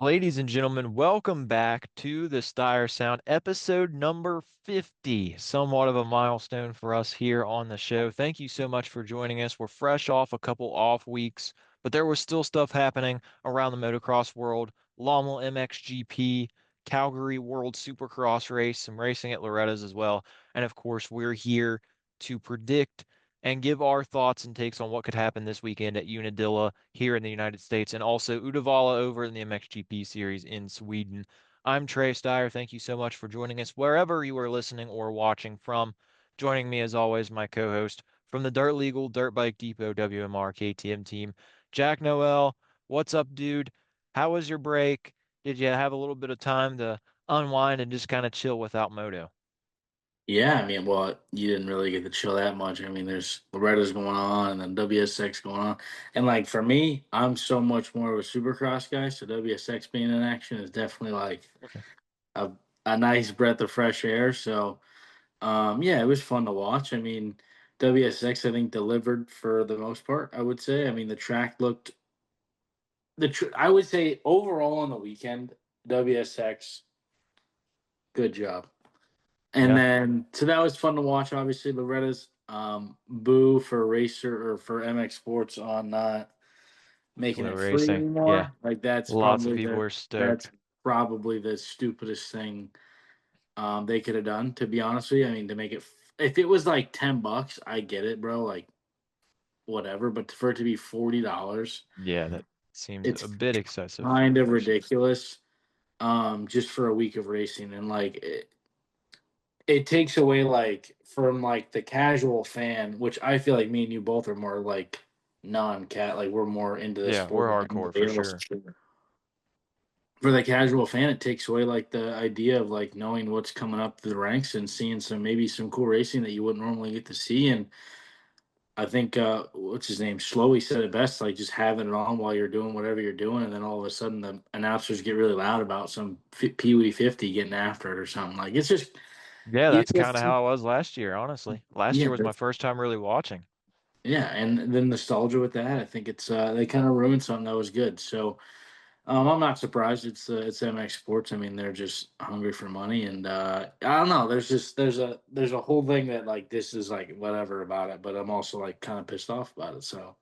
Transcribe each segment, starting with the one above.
Ladies and gentlemen, welcome back to the Stire Sound, episode number 50. Somewhat of a milestone for us here on the show. Thank you so much for joining us. We're fresh off a couple off weeks, but there was still stuff happening around the motocross world. Lommel MXGP, Calgary World Supercross race, some racing at Loretta's as well. And of course, we're here to predict and give our thoughts and takes on what could happen this weekend at Unadilla here in the United States and also Uddevalla over in the MXGP series in Sweden. I'm Trey Stire. Thank you so much for joining us wherever you are listening or watching from. Joining me as always, my co-host from the Dirt Legal Dirt Bike Depot WMR KTM team, Jack Noel. What's up, dude? How was your break? Did you have a little bit of time to unwind and just kind of chill without moto? Yeah, I mean, well, you didn't really get to chill that much. I mean, there's Loretta's going on and then WSX going on. And like for me, I'm so much more of a supercross guy. So WSX being in action is definitely like a, a nice breath of fresh air. So yeah, it was fun to watch. I mean, WSX I think delivered for the most part, I would say. I mean, the track looked I would say overall on the weekend, WSX, good job. And Yeah, then, so that was fun to watch. Obviously, Loretta's boo for Racer or for MX Sports on not making Ware it free Racing. Yeah, anymore. Like lots of people were that's stoked. probably the stupidest thing they could have done. To be honest with you, I mean, to make it if it was like $10, I get it, bro. Like whatever, but for it to be $40, Yeah, that seems it's a bit excessive, kind of personally. ridiculous. Just for a week of racing, and like it takes away like from like the casual fan, which I feel like me and you both are more like non-cat, like we're more into the Yeah, we're sport than hardcore anybody for else. sure. For the casual fan, it takes away like the idea of like knowing what's coming up through the ranks and seeing some maybe some cool racing that you wouldn't normally get to see. And I think what's his name? Slowy said it best, like just having it on while you're doing whatever you're doing, and then all of a sudden the announcers get really loud about some Pee-wee 50 getting after it or something. Like it's just Yeah, you that's kind of just how it was last year, honestly. Last yeah, year was my first time really watching. yeah, and the nostalgia with that, I think it's they kind of ruined something that was good. So I'm not surprised. It's MX Sports. I mean, they're just hungry for money, and I don't know. There's a whole thing that like this is like whatever about it, but I'm also like kind of pissed off about it. So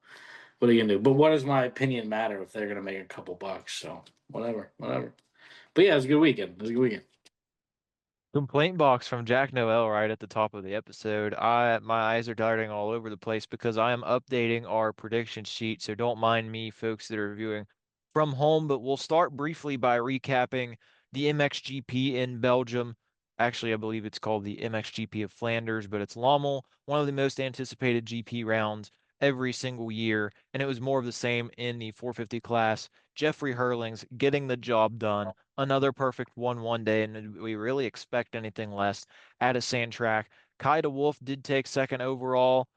what are you gonna do? But what does my opinion matter if they're gonna make a couple bucks? So whatever, whatever. But yeah, it was a good weekend. It was a good weekend. Complaint box from Jack Noel right at the top of the episode. My eyes are darting all over the place because I am updating our prediction sheet, so don't mind me, folks that are viewing from home, but we'll start briefly by recapping the MXGP in Belgium. Actually, I believe it's called the MXGP of Flanders, but it's Lommel, one of the most anticipated GP rounds every single year, and it was more of the same in the 450 class. Jeffrey Herlings getting the job done, another perfect 1 day, and did we really expect anything less at a sand track? Kai de Wolf did take second overall.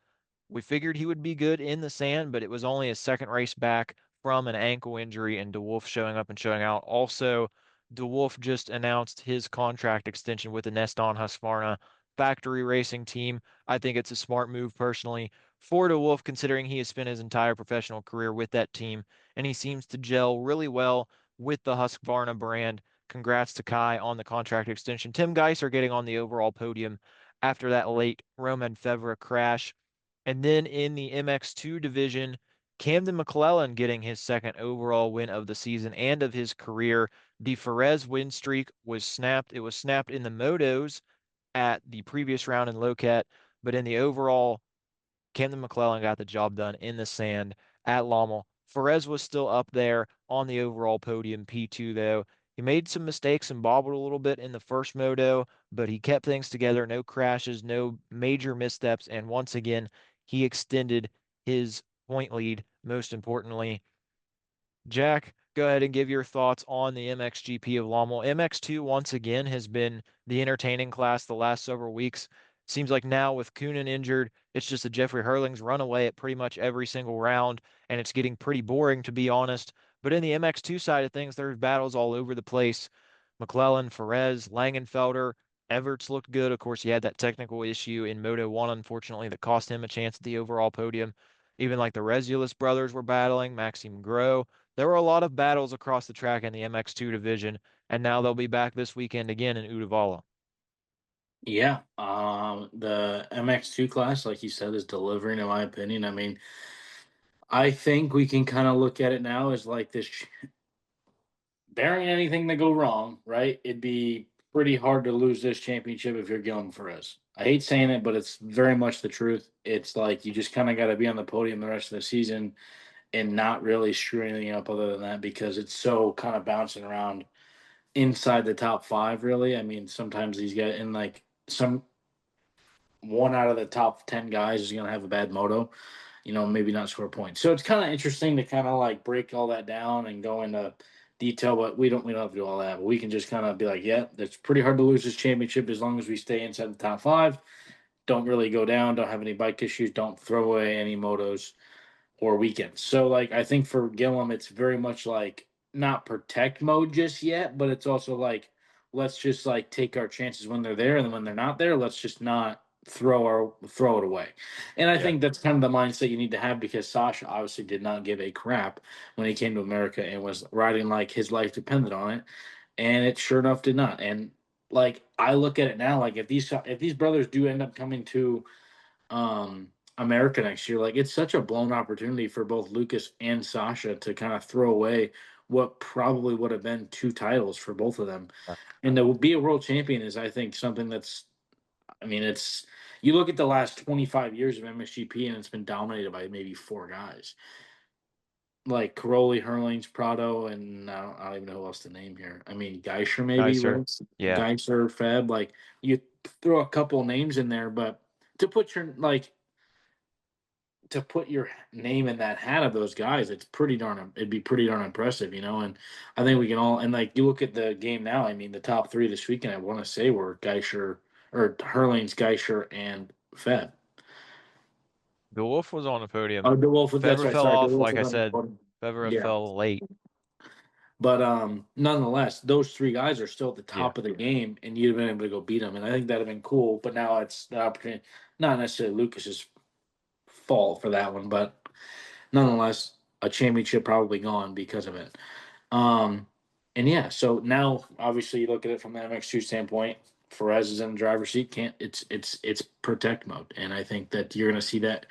We figured he would be good in the sand, but it was only his second race back from an ankle injury, and de Wolf showing up and showing out. Also, de Wolf just announced his contract extension with the Neston Husqvarna factory racing team. I think it's a smart move personally for de Wolf, considering he has spent his entire professional career with that team, and he seems to gel really well with the Husqvarna brand. Congrats to Kai on the contract extension. Tim Geiser getting on the overall podium after that late Roman Fevre crash. And then in the MX2 division, Camden McLellan getting his second overall win of the season and of his career. The Ferez win streak was snapped. It was snapped in the motos at the previous round in Loket, but in the overall, Camden McLellan got the job done in the sand at Lommel. Ferez was still up there on the overall podium, P2 though. He made some mistakes and bobbled a little bit in the first moto, but he kept things together. No crashes, no major missteps, and once again, he extended his point lead, most importantly. Jack, go ahead and give your thoughts on the MXGP of Lommel. MX2 once again has been the entertaining class the last several weeks. Seems like now with Coonan injured, it's just a Jeffrey Herlings runaway at pretty much every single round, and it's getting pretty boring to be honest. But in the MX2 side of things, there's battles all over the place. McLellan, Ferez, Langenfelder, Everts looked good. Of course, he had that technical issue in Moto 1, unfortunately, that cost him a chance at the overall podium. Even like the Resulus brothers were battling, Maxime Gros. there were a lot of battles across the track in the MX2 division, and now they'll be back this weekend again in Uddevalla. Yeah, the MX2 class, like you said, is delivering, in my opinion. I mean, I think we can kind of look at it now as like this, bearing anything to go wrong, right? It'd be pretty hard to lose this championship if you're Gillen Perez. I hate saying it, but it's very much the truth. It's like you just kind of got to be on the podium the rest of the season and not really screw anything up other than that because it's so kind of bouncing around inside the top five, really. I mean, sometimes these guys, and like some one out of the top 10 guys is going to have a bad moto, maybe not score points. So it's kind of interesting to kind of like break all that down and go into detail, but we don't have to do all that. But we can just kind of be like, yeah, it's pretty hard to lose this championship as long as we stay inside the top five. Don't really go down, don't have any bike issues, don't throw away any motos or weekends. So like I think for Gillum, it's very much like not protect mode just yet, but it's also like let's just like take our chances when they're there, and then when they're not there, let's just not throw it away. And I Yeah. think that's kind of the mindset you need to have because Sasha obviously did not give a crap when he came to America and was riding like his life depended on it, and it sure enough did not. And like I look at it now, like if these brothers do end up coming to America next year. Like it's such a blown opportunity for both Lucas and Sasha to kind of throw away what probably would have been two titles for both of them. And to be a world champion is, I think, something that's. I mean, it's you look at the last 25 years of MXGP and it's been dominated by maybe four guys like Caroli, Herlings, Prado, and I don't even know who else to name here. I mean, Geisher maybe, Geiser. right? Yeah. Geisher, Feb. Like you throw a couple names in there, but to put your like to put your name in that hat of those guys, it'd be pretty darn impressive. And I think we can all, and like you look at the game now, I mean, the top three this weekend, I want to say were Geisher or Herlings, Geisher, and Feb. The Wolf was on the podium. Oh, DeWolf, that's Febvre right. fell Sorry, off, DeWolf like was I on the said. podium. Febvre Yeah. fell late. But nonetheless, those three guys are still at the Yeah. top of the game, and you'd have been able to go beat them. And I think that'd have been cool. But now it's the opportunity, not necessarily Lucas's fault for that one, but nonetheless, a championship probably gone because of it. Um, and yeah, so now obviously you look at it from the MX2 standpoint. Perez is in the driver's seat. Can't it's protect mode, and I think that you're going to see that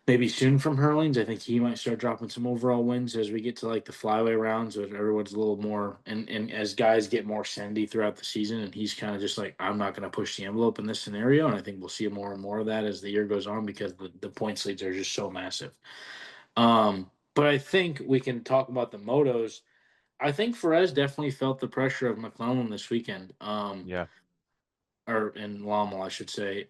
maybe soon from Herlings. I think he might start dropping some overall wins as we get to like the flyway rounds, where everyone's a little more and as guys get more sandy throughout the season, and he's kind of just like, I'm not going to push the envelope in this scenario, and I think we'll see more and more of that as the year goes on because the points leads are just so massive. But I think we can talk about the motos. I think Perez definitely felt the pressure of McLellan this weekend, Yeah. or in Lommel, I should say.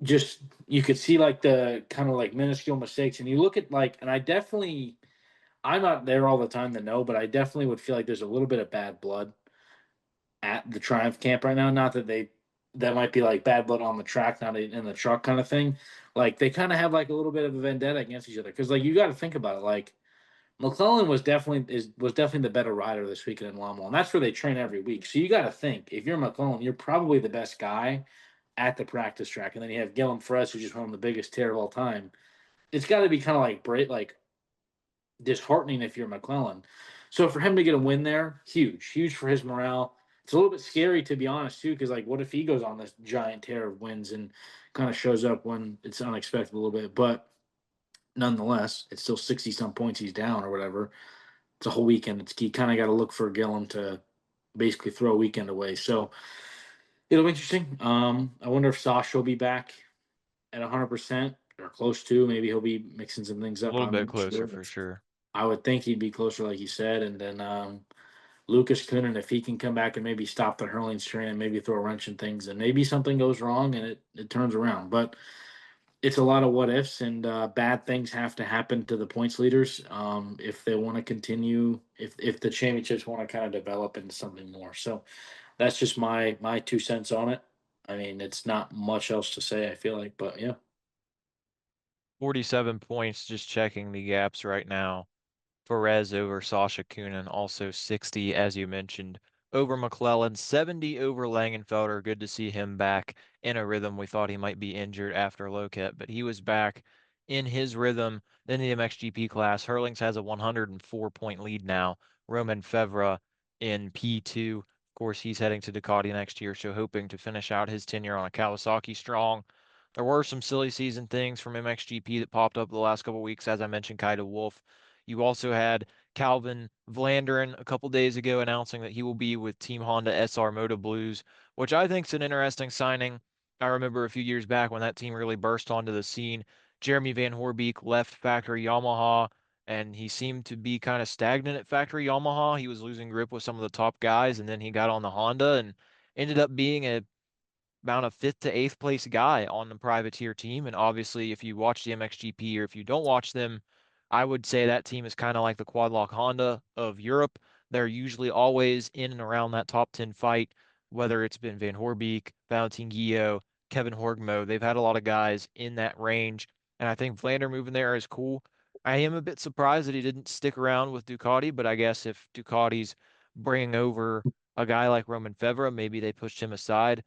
Just you could see like the kind of like minuscule mistakes, and you look at like, and I'm not there all the time to know, but I definitely would feel like there's a little bit of bad blood at the Triumph camp right now. Not that that might be like bad blood on the track, not in the truck kind of thing. Like they kind of have like a little bit of a vendetta against each other because like you got to think about it, like McLellan was definitely the better rider this weekend in Lommel, and that's where they train every week. So you got to think if you're McLellan, you're probably the best guy at the practice track, and then you have Gillum Fresh, who's just one of the biggest tear of all time. It's got to be kind of like like disheartening if you're McLellan. So for him to get a win there, huge, huge for his morale. It's a little bit scary to be honest too, because like, what if he goes on this giant tear of wins and kind of shows up when it's unexpected a little bit? But nonetheless, it's still 60 some points he's down or whatever. It's a whole weekend. You kind of got to look for Gillum to basically throw a weekend away. So it'll be interesting. I wonder if Sasha will be back at 100% or close to. Maybe he'll be mixing some things A up. little bit I'm closer sure. for sure. I would think he'd be closer, like you said. And then Lucas Kunin, if he can come back and maybe stop the Hurlings train and maybe throw a wrench in things, and maybe something goes wrong and it turns around. But it's a lot of what ifs, and bad things have to happen to the points leaders if they want to continue. If the championships want to kind of develop into something more. So that's just my 2 cents on it. I mean, it's not much else to say. I feel like, but yeah. 47 points, just checking the gaps right now. Perez over Sasha Kunin, also 60, as you mentioned, over McLellan, 70 over Langenfelder. Good to see him back in a rhythm. We thought he might be injured after Loket, but he was back in his rhythm. in the MXGP class. Herlings has a 104-point lead now. Roman Fevre in P2. Of course, he's heading to Ducati next year, so hoping to finish out his tenure on a Kawasaki strong. There were some silly season things from MXGP that popped up the last couple of weeks, as I mentioned, Kaido Wolf. You also had Calvin Vlanderen a couple days ago announcing that he will be with Team Honda SR Moto Blues, which I think is an interesting signing. I remember a few years back when that team really burst onto the scene. Jeremy Van Horbeek left factory Yamaha, and he seemed to be kind of stagnant at factory Yamaha. He was losing grip with some of the top guys, and then he got on the Honda and ended up being about a fifth to eighth place guy on the privateer team. And obviously, if you watch the MXGP or if you don't watch them, I would say that team is kind of like the Quadlock Honda of Europe. They're usually always in and around that top 10 fight, whether it's been Van Horbeek, Valentin Guillot, Kevin Horgmo. They've had a lot of guys in that range. And I think Vlander moving there is cool. I am a bit surprised that he didn't stick around with Ducati, but I guess if Ducati's bringing over a guy like Roman Fevre, maybe they pushed him aside.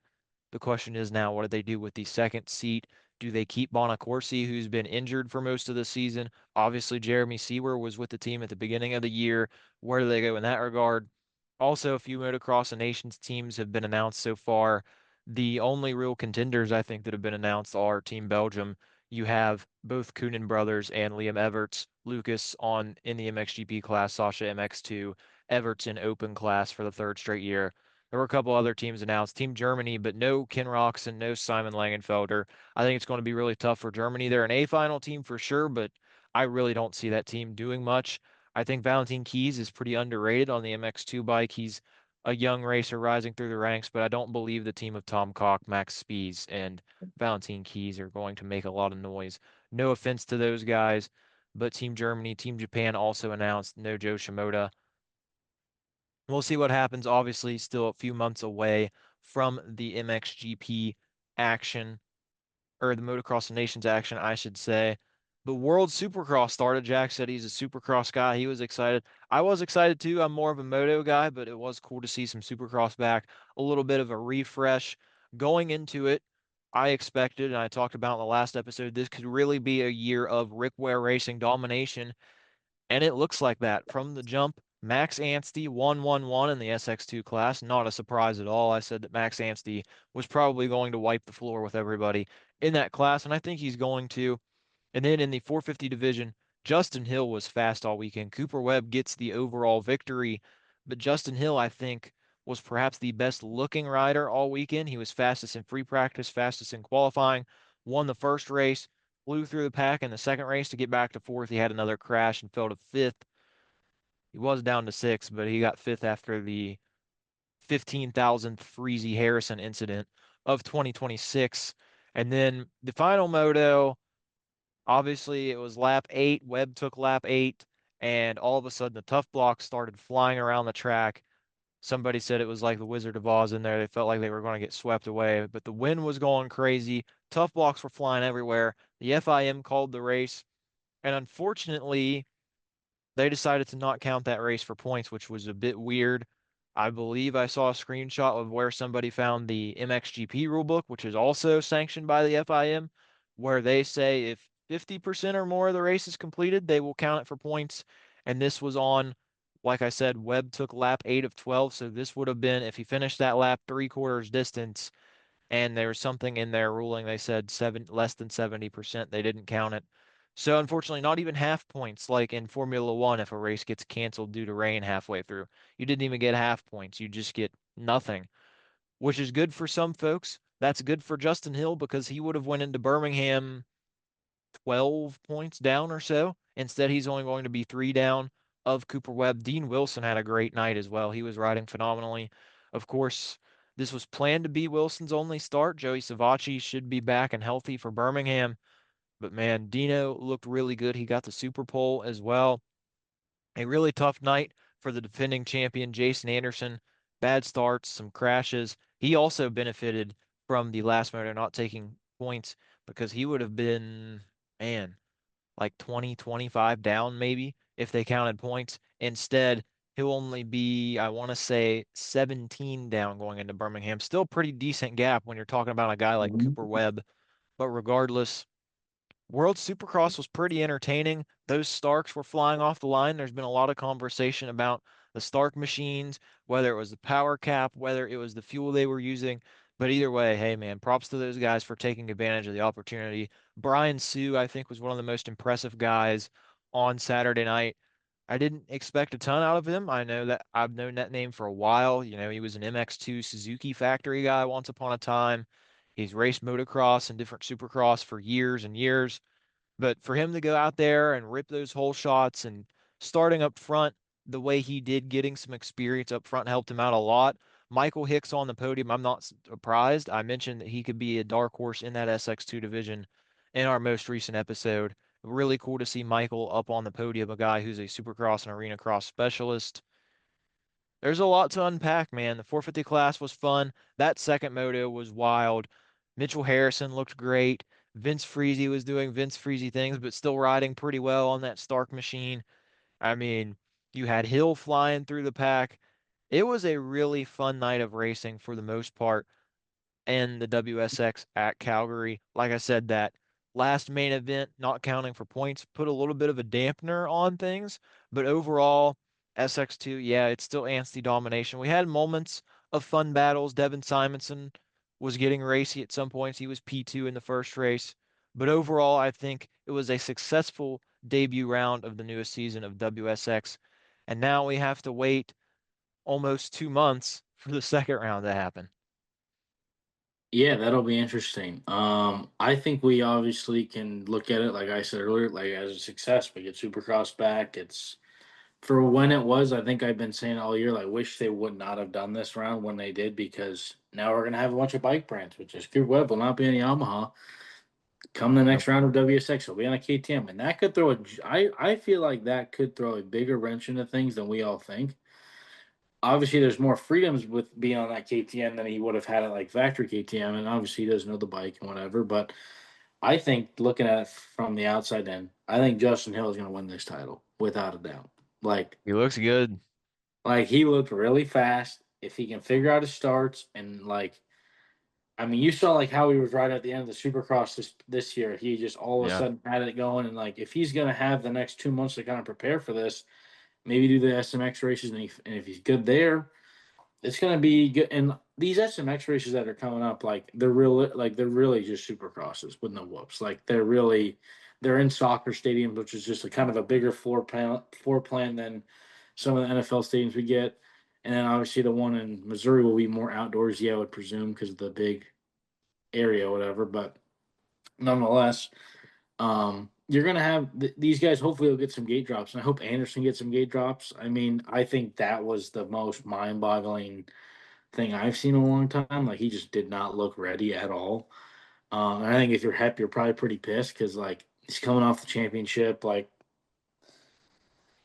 The question is now, what do they do with the second seat? Do they keep Bonacorsi, who's been injured for most of the season? Obviously, Jeremy Seawer was with the team at the beginning of the year. Where do they go in that regard? Also, a few Motocross and Nations teams have been announced so far. The only real contenders I think that have been announced are Team Belgium. You have both Coonan brothers and Liam Everts, Lucas on in the MXGP class, Sasha MX2, Everts in open class for the third straight year. There were a couple other teams announced, Team Germany, but no Ken Roczen, no Simon Langenfelder. I think it's going to be really tough for Germany. They're an A final team for sure, but I really don't see that team doing much. I think Valentin Keys is pretty underrated on the MX2 bike. He's a young racer rising through the ranks, but I don't believe the team of Tom Cock, Max Spies, and Valentin Keys are going to make a lot of noise. No offense to those guys, but Team Germany, Team Japan also announced no Joe Shimoda. We'll see what happens. Obviously, still a few months away from the MXGP action, or the Motocross of Nations action, I should say. The World Supercross started. Jack said he's a Supercross guy. He was excited. I was excited too. I'm more of a moto guy, but it was cool to see some Supercross back. A little bit of a refresh. Going into it, I expected, and I talked about in the last episode, this could really be a year of Ware Racing domination. And it looks like that from the jump. Max Anstey 111 in the SX2 class. Not a surprise at all. I said that Max Anstey was probably going to wipe the floor with everybody in that class, and I think he's going to. And then in the 450 division, Justin Hill was fast all weekend. Cooper Webb gets the overall victory, but Justin Hill, I think, was perhaps the best looking rider all weekend. He was fastest in free practice, fastest in qualifying, won the first race, flew through the pack in the second race to get back to fourth. He had another crash and fell to fifth. He was down to sixth, but he got fifth after the 15,000th Freezy Harrison incident of 2026. And then the final moto, obviously, it was lap eight. Webb took lap eight, and all of a sudden, the tough blocks started flying around the track. Somebody said it was like the Wizard of Oz in there. They felt like they were going to get swept away, but the wind was going crazy. Tough blocks were flying everywhere. The FIM called the race, and unfortunately, they decided to not count that race for points, which was a bit weird. I believe I saw a screenshot of where somebody found the MXGP rulebook, which is also sanctioned by the FIM, where they say if 50% or more of the race is completed, they will count it for points. And this was on, like I said, Webb took lap 8 of 12. So this would have been, if he finished that lap 3/4 distance, and there was something in their ruling, they said less than 70%, they didn't count it. So unfortunately, not even half points like in Formula One if a race gets canceled due to rain halfway through. You didn't even get half points. You just get nothing, which is good for some folks. That's good for Justin Hill because he would have went into Birmingham 12 points down or so. Instead, he's only going to be three down of Cooper Webb. Dean Wilson had a great night as well. He was riding phenomenally. Of course, this was planned to be Wilson's only start. Joey Savacci should be back and healthy for Birmingham. But man, Dino looked really good. He got the Super Pole as well. A really tough night for the defending champion, Jason Anderson. Bad starts, some crashes. He also benefited from the last moto not taking points because he would have been, man, like 20, 25 down maybe if they counted points. Instead, he'll only be, I want to say, 17 down going into Birmingham. Still pretty decent gap when you're talking about a guy like Cooper Webb. But regardless, World Supercross was pretty entertaining. Those Starks were flying off the line. There's been a lot of conversation about the Stark machines, whether it was the power cap, whether it was the fuel they were using. But either way, hey man, props to those guys for taking advantage of the opportunity. Brian Sue, I think, was one of the most impressive guys on Saturday night. I didn't expect a ton out of him. I know that I've known that name for a while. You know, he was an MX2 Suzuki factory guy once upon a time. He's raced motocross and different supercross for years and years. But for him to go out there and rip those whole shots and starting up front the way he did, getting some experience up front helped him out a lot. Michael Hicks on the podium, I'm not surprised. I mentioned that he could be a dark horse in that SX2 division in our most recent episode. Really cool to see Michael up on the podium, a guy who's a supercross and arena cross specialist. There's a lot to unpack, man. The 450 class was fun. That second moto was wild. Mitchell Harrison looked great. Vince Freezy was doing Vince Freezy things, but still riding pretty well on that Stark machine. I mean, you had Hill flying through the pack. It was a really fun night of racing for the most part and the WSX at Calgary. Like I said, that last main event, not counting for points, put a little bit of a dampener on things. But overall, SX2, yeah, it's still anti domination. We had moments of fun battles. Devin Simonson was getting racy at some points. He was P2 in the first race. But overall, I think it was a successful debut round of the newest season of WSX. And now we have to wait almost 2 months for the second round to happen. Yeah, that'll be interesting. I think we obviously can look at it, like I said earlier, like as a success. We get Supercross back. It's for when it was. I think I've been saying all year, like, wish they would not have done this round when they did, because now we're gonna have a bunch of bike brands, which is Group Webb will not be on Yamaha. Come the Yep. next round of WSX, will be on a KTM, and that could throw a. I feel like that could throw a bigger wrench into things than we all think. Obviously there's more freedoms with being on that KTM than he would have had at like factory KTM, and obviously he doesn't know the bike and whatever. But I think looking at it from the outside in, I think Justin Hill is going to win this title without a doubt. Like, He looks good. like he looked really fast. If he can figure out his starts and like, I mean, you saw like how he was right at the end of the Supercross this year. He just all of a Yeah. sudden had it going, and like if he's going to have the next 2 months to kind of prepare for this, maybe do the SMX races, and if he's good there, it's gonna be good. And these SMX races that are coming up, they're really just supercrosses with no whoops. Like they're in soccer stadiums, which is just a kind of a bigger floor plan than some of the NFL stadiums we get. And then obviously the one in Missouri will be more outdoors, yeah, I would presume, because of the big area, or whatever. But nonetheless, you're gonna have these guys. Hopefully, will get some gate drops, and I hope Anderson gets some gate drops. I mean, I think that was the most mind-boggling thing I've seen in a long time. Like he just did not look ready at all. And I think if you're Hep, you're probably pretty pissed because like he's coming off the championship. Like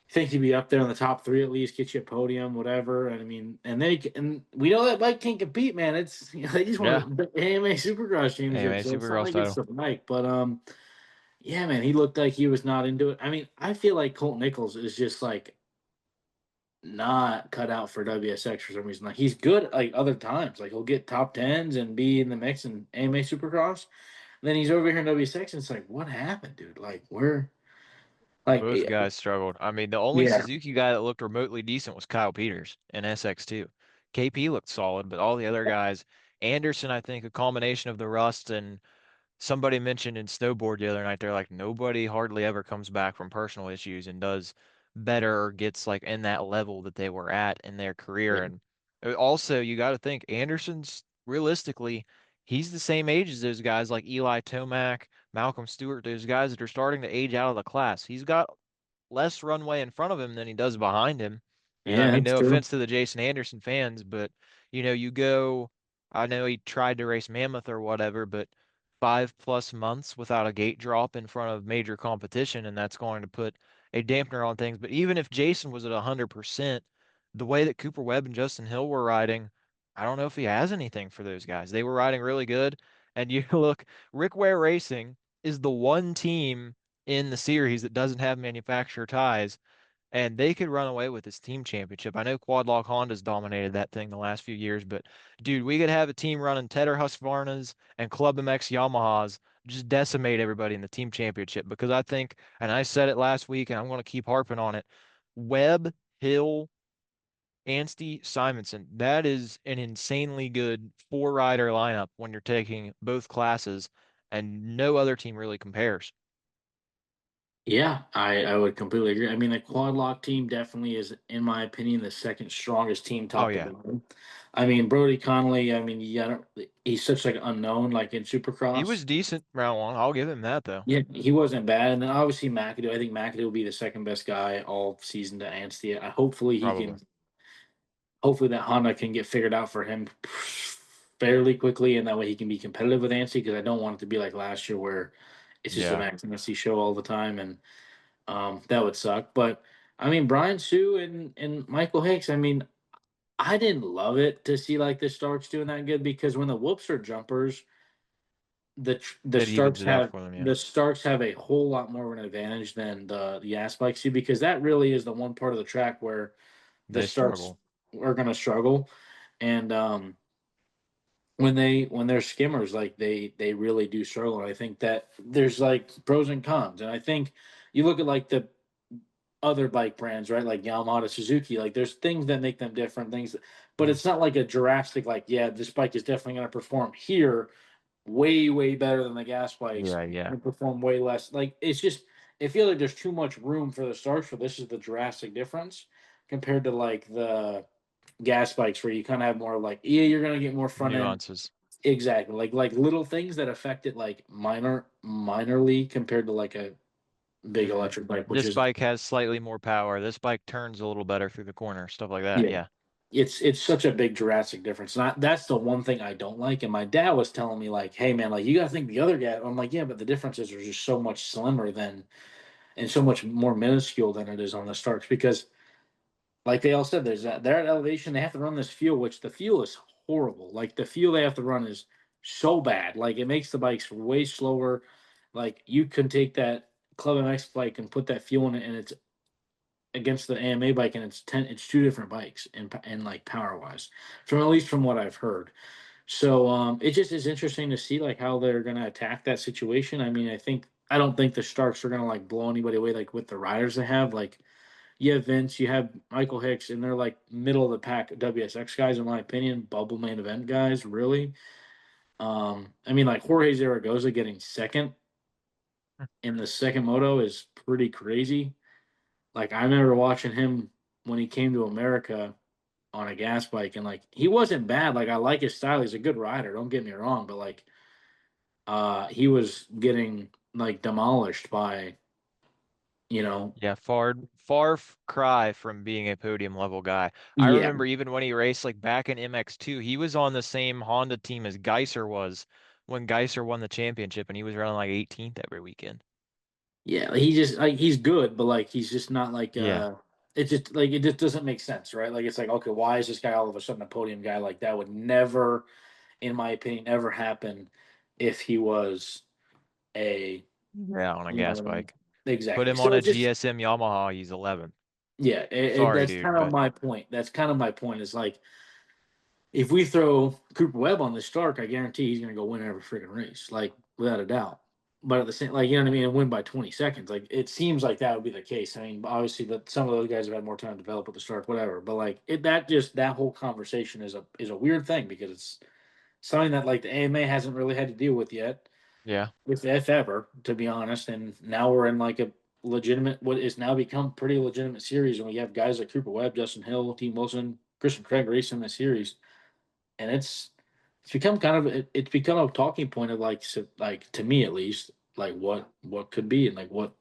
I think he'd be up there in the top three at least, get you a podium, whatever. And I mean, and we know that bike can't compete, man. It's they just Yeah. want the AMA Supercross AMA championship, so it's not Supercross like it's title. the bike. But yeah, man, he looked like he was not into it. I mean, I feel like Colt Nichols is just like not cut out for WSX for some reason. Like he's good like other times. Like he'll get top tens and be in the mix in AMA Supercross. And then he's over here in WSX and it's like, what happened, dude? Like we're like Both guys struggled. I mean, the only yeah. Suzuki guy that looked remotely decent was Kyle Peters in SX2. KP looked solid, but all the other guys, Anderson, I think a combination of the rust and somebody mentioned in snowboard the other night, they're like nobody hardly ever comes back from personal issues and does better or gets like in that level that they were at in their career. Yeah. And also, you got to think Anderson's realistically, he's the same age as those guys like Eli Tomac, Malcolm Stewart, those guys that are starting to age out of the class. He's got less runway in front of him than he does behind him. And I Yeah, mean, that's no true. offense to the Jason Anderson fans, but you go, I know he tried to race Mammoth or whatever, but 5+ months without a gate drop in front of major competition, and that's going to put a dampener on things. But even if Jason was at 100%, the way that Cooper Webb and Justin Hill were riding, I don't know if he has anything for those guys. They were riding really good. And you look, Rick Ware Racing is the one team in the series that doesn't have manufacturer ties, and they could run away with this team championship. I know Quad Lock Honda's dominated that thing the last few years, but dude, we could have a team running Tedder Husqvarnas and Club MX Yamahas just decimate everybody in the team championship because I think, and I said it last week, and I'm going to keep harping on it. Webb, Hill, Anstey, Simonson. That is an insanely good four-rider lineup when you're taking both classes, and no other team really compares. Yeah, I would completely agree. I mean, the quad lock team definitely is, in my opinion, the second strongest team Oh top to yeah, bottom. I mean, Brody Connolly. I mean, yeah, he's such like an unknown, like in he Supercross. was decent round one. I'll give him that though. Yeah, he wasn't bad. And then obviously McAdoo. I think McAdoo will be the second best guy all season to Anstey. Hopefully he Probably. can. Hopefully that Honda can get figured out for him fairly quickly, and that way he can be competitive with Anstey. Because I don't want it to be like last year where it's just a Yeah. Max Anstey show all the time, and that would suck. But I mean, Brian Sue and Michael Hicks. I mean, I didn't love it to see like the Starks doing that good because when the whoops are jumpers, the It evens Starks it out have for them, yeah. the Starks have a whole lot more of an advantage than the ass bikes do because that really is the one part of the track where the They Starks struggle. are going to struggle, and when they're skimmers, like they really do struggle. And I think that there's like pros and cons, and I think you look at like the other bike brands, right? Like Yamaha, Suzuki. Like there's things that make them different things, but Mm. it's not like a drastic like, yeah, this bike is definitely going to perform here way better than the gas bikes Yeah, yeah. and perform way less. Like it's just I feel like there's too much room for the stars for this is the drastic difference compared to like the gas bikes where you kind of have more like yeah you're going to get more front end Nuances. exactly like little things that affect it like minorly compared to like a big Hmm. electric bike which This is bike has slightly more power. This bike turns a little better through the corner, stuff like that. yeah. Yeah. It's such a big drastic difference. And that's the one thing I don't like. And my dad was telling me like, "Hey man, like you got to think the other guy." I'm like, "Yeah, but the differences are just so much slimmer than and so much more minuscule than it is on the Starks because, like they all said, there's that they're at elevation. They have to run this fuel, which the fuel is horrible. Like the fuel they have to run is so bad. Like it makes the bikes way slower. Like you can take that Club MX bike and put that fuel in it, and it's against the AMA bike, and it's two different bikes in like power wise, from at least from what I've heard. So it just is interesting to see like how they're gonna attack that situation. I mean, I don't think the Starks are gonna like blow anybody away like with the riders they have. Like you have Vince, you have Michael Hicks, and they're like middle of the pack WSX guys in my opinion, bubble main event guys, really. I mean like Jorge Zaragoza getting second in the second moto is pretty crazy. Like I remember watching him when he came to America on a gas bike, and like he wasn't bad. Like I like his style; he's a good rider. Don't get me wrong, but like he was getting like demolished by you know Yeah, cry from being a podium level guy. I yeah remember even when he raced like back in MX2, he was on the same Honda team as Geiser was when Geiser won the championship and he was running like 18th every weekend. yeah. Like, he just like he's good, but like he's just not like Yeah. it just doesn't make sense, right? Like it's like okay, why is this guy all of a sudden a podium guy? Like that would never, in my opinion, ever happen if he was a Yeah, on a you know gas what I mean? bike. Put Exactly. him on So a it's just GSM Yamaha, he's 11th. yeah, Sorry, that's dude, kind of but my point. That's kind of my point. Is like if we throw Cooper Webb on the Stark, I guarantee he's going to go win every freaking race, like without a doubt. But at the same, like you know what I mean, and win by 20 seconds. Like it seems like that would be the case. I mean, obviously, but some of those guys have had more time to develop with the Stark, whatever. But like that whole conversation is a weird thing because it's something that like the AMA hasn't really had to deal with yet, yeah. if ever, to be honest. And now we're in like a legitimate, what is now become pretty legitimate series, and we have guys like Cooper Webb, Justin Hill, Team Wilson, Christian Craig racing the series, and it's become kind of it's become a talking point of like like to me at least like what could be and like what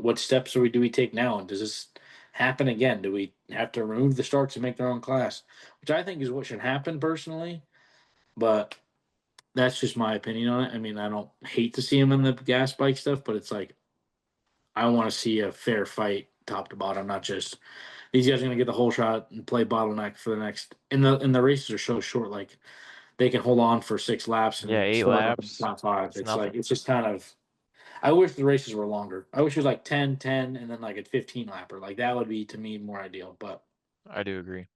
what steps do we take now and does this happen again? Do we have to remove the starts and make their own class, which I think is what should happen personally, but that's just my opinion on it. I mean, I don't hate to see him in the gas bike stuff, but it's like I want to see a fair fight top to bottom, not just these guys are going to get the whole shot and play bottleneck for the next. And the races are so short, like they can hold on for 6 laps Yeah, and eight still have a laps. top five. It's It's like nothing. it's just kind of. I wish the races were longer. I wish it was like 10, 10, and then like a 15 lapper. Like that would be to me more ideal. But I do agree.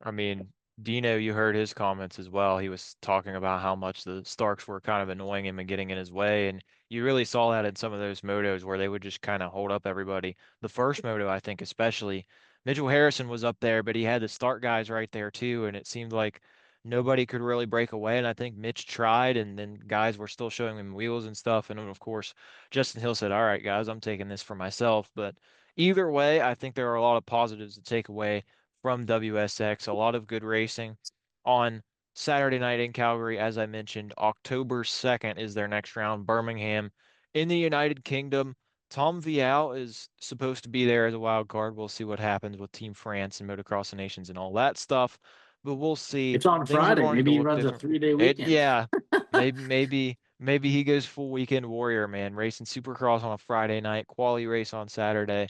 I mean, Dino, you heard his comments as well. He was talking about how much the Starks were kind of annoying him and getting in his way. And you really saw that in some of those motos where they would just kind of hold up everybody. The first moto, I think, especially, Mitchell Harrison was up there, but he had the Stark guys right there too. And it seemed like nobody could really break away. And I think Mitch tried, and then guys were still showing him wheels and stuff. And then, of course, Justin Hill said, "All right, guys, I'm taking this for myself." But either way, I think there are a lot of positives to take away from WSX. A lot of good racing on Saturday night in Calgary. As I mentioned, October 2nd is their next round, Birmingham in the United Kingdom. Tom Vial is supposed to be there as a wild card. We'll see what happens with Team France and Motocross of Nations and all that stuff, but we'll see. It's on Things are Friday. going to Maybe he look runs a different. 3-day It, weekend. yeah, maybe he goes full weekend warrior, man, racing Supercross on a Friday night, quali race on Saturday,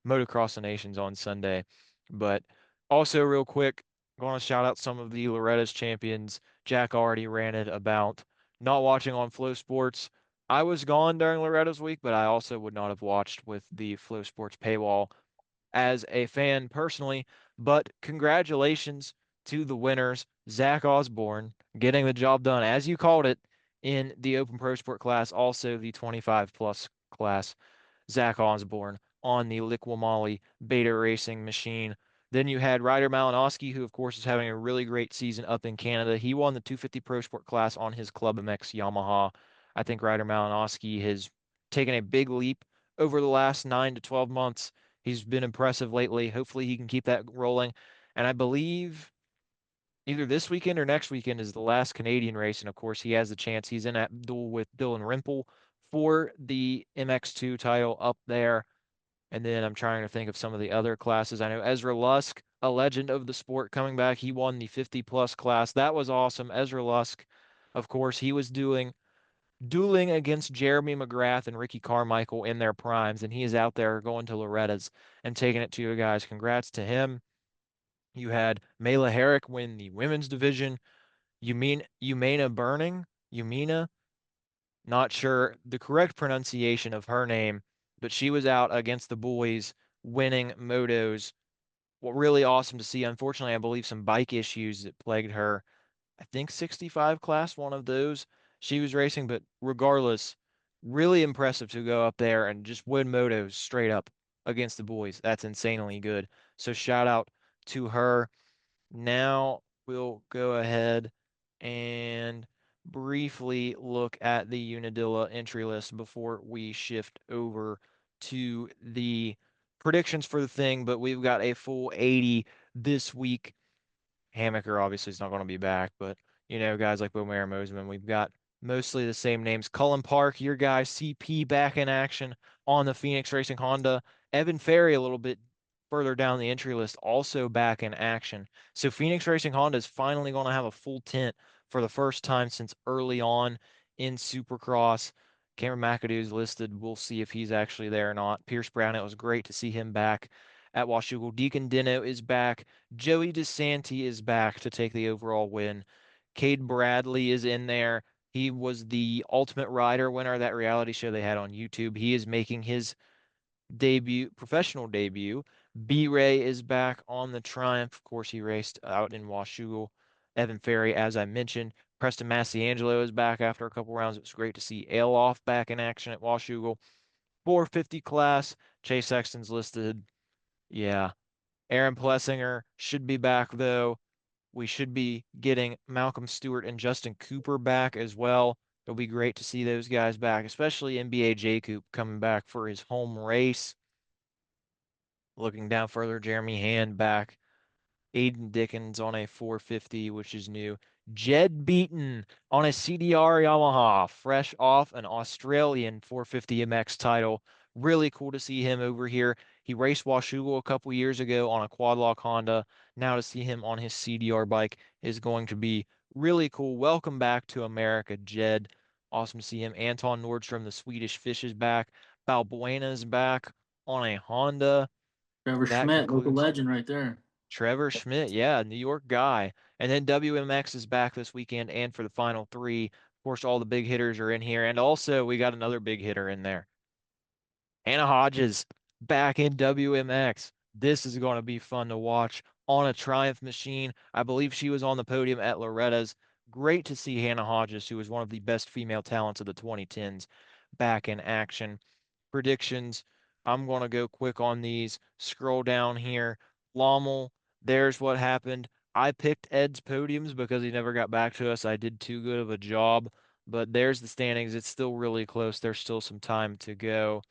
Motocross of Nations on Sunday. But also, real quick, I want to shout out some of the Loretta's champions. Jack already ranted about not watching on Flow Sports. I was gone during Loretta's week, but I also would not have watched with the Flow Sports paywall as a fan personally. But congratulations to the winners, Zach Osborne getting the job done, as you called it, in the Open Pro Sport class, also the 25 plus class. Zach Osborne on the Liqui Beta Racing machine. Then you had Ryder Malinowski, who of course is having a really great season up in Canada. He won the 250 Pro Sport class on his Club MX Yamaha. I think Ryder Malinowski has taken a big leap over the last 9 to 12 months. He's been impressive lately. Hopefully he can keep that rolling. And I believe either this weekend or next weekend is the last Canadian race. And of course, he has the chance. He's in that duel with Dylan Rimple for the MX2 title up there. And then I'm trying to think of some of the other classes. I know Ezra Lusk, a legend of the sport, coming back. He won the 50 plus class. That was awesome. Ezra Lusk, of course, he was doing dueling against Jeremy McGrath and Ricky Carmichael in their primes, and he is out there going to Loretta's and taking it to you guys. Congrats to him. You had Mayla Herrick win the women's division. Umena Burning, Umina, not sure the correct pronunciation of her name, but she was out against the boys winning motos. Well, really awesome to see. Unfortunately, I believe some bike issues that plagued her. I think 65 class, one of those she was racing, but regardless, really impressive to go up there and just win motos straight up against the boys. That's insanely good. So shout out to her. Now we'll go ahead and briefly look at the Unadilla entry list before we shift over to the predictions for the thing. But we've got a full 80 this week. Hammaker obviously is not going to be back, but guys like Bomer Mosman, we've got mostly the same names. Cullen Park, your guy, CP back in action on the Phoenix Racing Honda. Evan Ferry a little bit further down the entry list, also back in action. So Phoenix Racing Honda is finally going to have a full tent for the first time since early on in Supercross. Cameron McAdoo is listed. We'll see if he's actually there or not. Pierce Brown, it was great to see him back at Washougal. Deacon Dino is back. Joey DeSanti is back to take the overall win. Cade Bradley is in there. He was the Ultimate Rider winner of that reality show they had on YouTube. He is making his debut, professional debut. B Ray is back on the Triumph. Of course, he raced out in Washougal. Evan Ferry, as I mentioned. Preston Massiangelo is back after a couple rounds. It was great to see Aloff back in action at Washougal. 450 class. Chase Sexton's listed. Yeah, Aaron Plessinger should be back, though. We should be getting Malcolm Stewart and Justin Cooper back as well. It'll be great to see those guys back, especially NBA J Coop coming back for his home race. Looking down further, Jeremy Hand back. Aiden Dickens on a 450, which is new. Jed Beaton on a CDR Yamaha, fresh off an Australian 450 MX title. Really cool to see him over here. He raced Washougal a couple years ago on a quad lock Honda. Now to see him on his CDR bike is going to be really cool. Welcome back to America, Jed. Awesome to see him. Anton Nordstrom, the Swedish Fish, is back. Balbuena is back on a Honda. Trevor That Schmidt, local concludes legend right there. Trevor Schmidt, yeah, New York guy. And then WMX is back this weekend and for the final three. Of course, all the big hitters are in here. And also, we got another big hitter in there. Hannah Hodges back in WMX. This is going to be fun to watch. on a Triumph machine. I believe she was on the podium at Loretta's. Great to see Hannah Hodges, who was one of the best female talents of the 2010s, back in action. Predictions. I'm going to go quick on these. Scroll down here. Lommel, there's what happened. I picked Ed's podiums because he never got back to us. I did too good of a job, but there's the standings. It's still really close. There's still some time to go.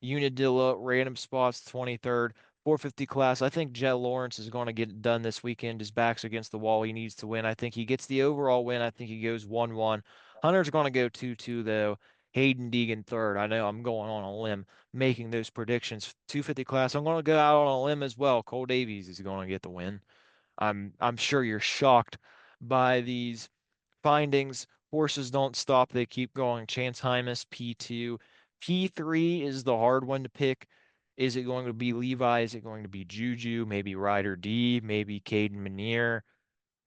Unadilla, random spots, 23rd. 450 class. I think Jet Lawrence is going to get it done this weekend. His back's against the wall. He needs to win. I think he gets the overall win. I think he goes 1-1. Hunter's going to go 2-2, though. Hayden Deegan third. I know I'm going on a limb making those predictions. 250 class. I'm going to go out on a limb as well. Cole Davies is going to get the win. I'm sure you're shocked by these findings. Horses don't stop, they keep going. Chance Hymas, P2. P3 is the hard one to pick. Is it going to be Levi? Is it going to be Juju? Maybe Ryder D, maybe Caden Manier.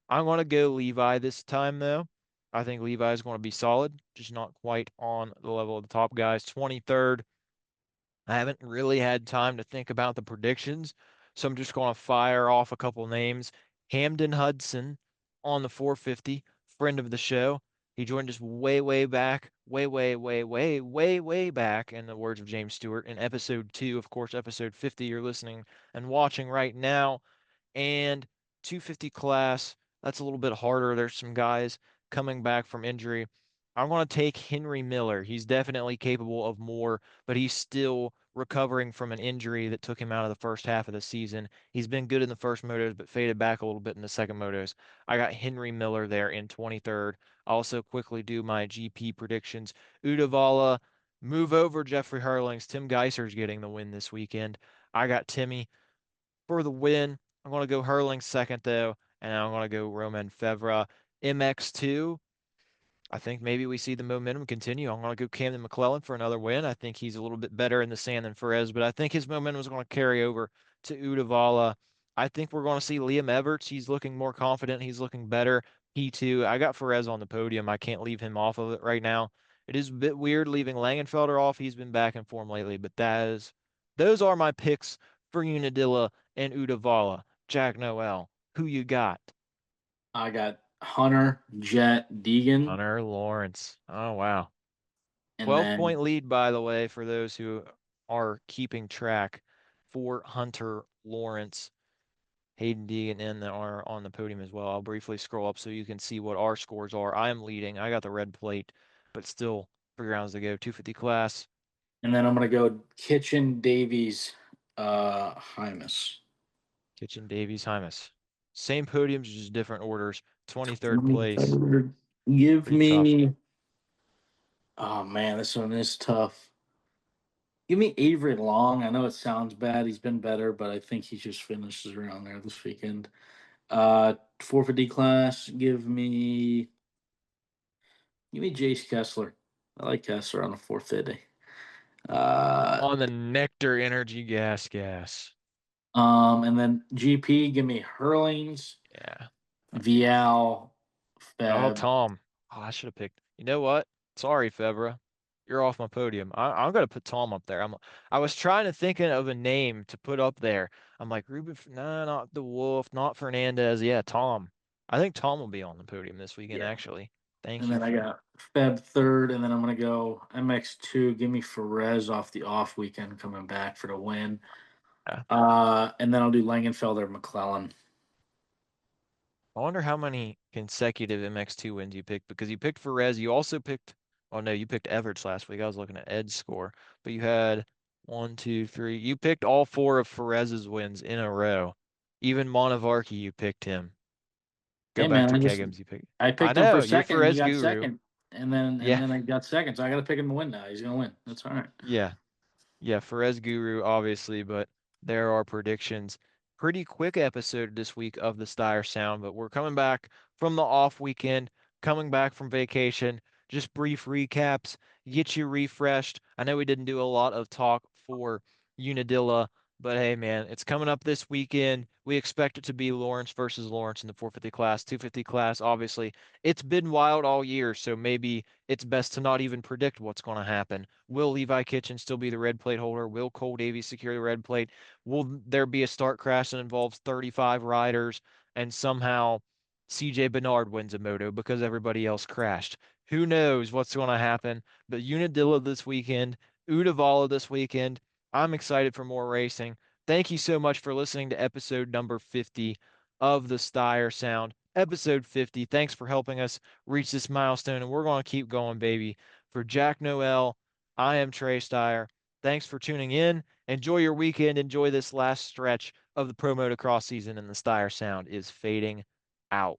I'm going to go Levi this time, though. I think Levi is going to be solid, just not quite on the level of the top guys. 23rd, I haven't really had time to think about the predictions, so I'm just going to fire off a couple names. Hamden Hudson on the 450, friend of the show. He joined us way, way back, way, way, way, way, way, way back, in the words of James Stewart, in episode 2. Of course, episode 50, you're listening and watching right now. And 250 class, that's a little bit harder. There's some guys coming back from injury. I'm going to take Henry Miller. He's definitely capable of more, but he's still recovering from an injury that took him out of the first half of the season. He's been good in the first motos, but faded back a little bit in the second motos. I got Henry Miller there in 23rd. I'll also quickly do my GP predictions. Uddevalla, move over Jeffrey Herlings. Tim Geiser's getting the win this weekend. I got Timmy for the win. I'm going to go Herling second, though, and I'm going to go Romain Fevre. MX2, I think maybe we see the momentum continue. I'm going to go Camden McLellan for another win. I think he's a little bit better in the sand than Perez, but I think his momentum is going to carry over to Uddevalla. I think we're going to see Liam Everts. He's looking more confident. He's looking better. P2. I got Perez on the podium. I can't leave him off of it right now. It is a bit weird leaving Langenfelder off. He's been back in form lately, but those are my picks for Unadilla and Uddevalla. Jack Noel, who you got? I got Hunter, Jet, Deegan, Hunter Lawrence. Oh, wow. and 12-point then lead, by the way, for those who are keeping track for Hunter Lawrence. Hayden Deegan and are on the podium as well. I'll briefly scroll up so you can see what our scores are. I am leading. I got the red plate, but still 3 rounds to go. 250 class. I'm gonna go Kitchen Davies, Hymus. Kitchen Davies Hymas. Same podiums, just different orders. 23rd place. 23rd. Give Pretty tough. me. Oh man, this one is tough. Give me Avery Long. I know it sounds bad. He's been better, but I think he just finishes around there this weekend. 450 class. Give me Jace Kessler. I like Kessler on a 450. Uh, On the Nectar Energy gas. and then GP. Give me Herlings, Yeah. Vial, Oh, Feb, Tom. Oh, I should have picked. You know what? Sorry, Febra. You're off my podium. I'm gonna put Tom up there. I was trying to think of a name to put up there. I'm like Ruben. No, not the Wolf, not Fernandez. Yeah, Tom. I think Tom will be on the podium this weekend. yeah. Actually, thank And you then I for. got Feb third, and then I'm gonna go MX2. Give me Ferez off the off weekend coming back for the win. Yeah. And then I'll do Langenfelder, McLellan. I wonder how many consecutive MX2 wins you picked because you picked Perez. You also picked. Oh no, you picked Everts last week. I was looking at Ed's score, but you had one, two, three. You picked all four of Perez's wins in a row. Even Montevarchi, you picked him. Go Hey back man, to Kegums. You picked. I I picked him for know you're second, and he Perez got guru. second, and then Yeah, I got second, so I got to pick him to win now. He's gonna win. That's all right. yeah. Yeah, Perez Guru, obviously, but there are predictions. Pretty quick episode this week of the Stire Sound, but we're coming back from the off weekend, coming back from vacation. Just brief recaps, get you refreshed. I know we didn't do a lot of talk for Unadilla, But hey, man, it's coming up this weekend. We expect it to be Lawrence versus Lawrence in the 450 class. 250 class, obviously, it's been wild all year, so maybe it's best to not even predict what's going to happen. Will Levi Kitchen still be the red plate holder? Will Cole Davies secure the red plate? Will there be a start crash that involves 35 riders and somehow CJ Bernard wins a moto because everybody else crashed? Who knows what's going to happen? But Unadilla this weekend, Uddevalla this weekend. I'm excited for more racing. Thank you so much for listening to episode number 50 of the Stire Sound. Episode 50. Thanks for helping us reach this milestone, and we're going to keep going, baby. For Jack Noel, I am Trey Stire. Thanks for tuning in. Enjoy your weekend. Enjoy this last stretch of the pro motocross season, and the Stire Sound is fading out.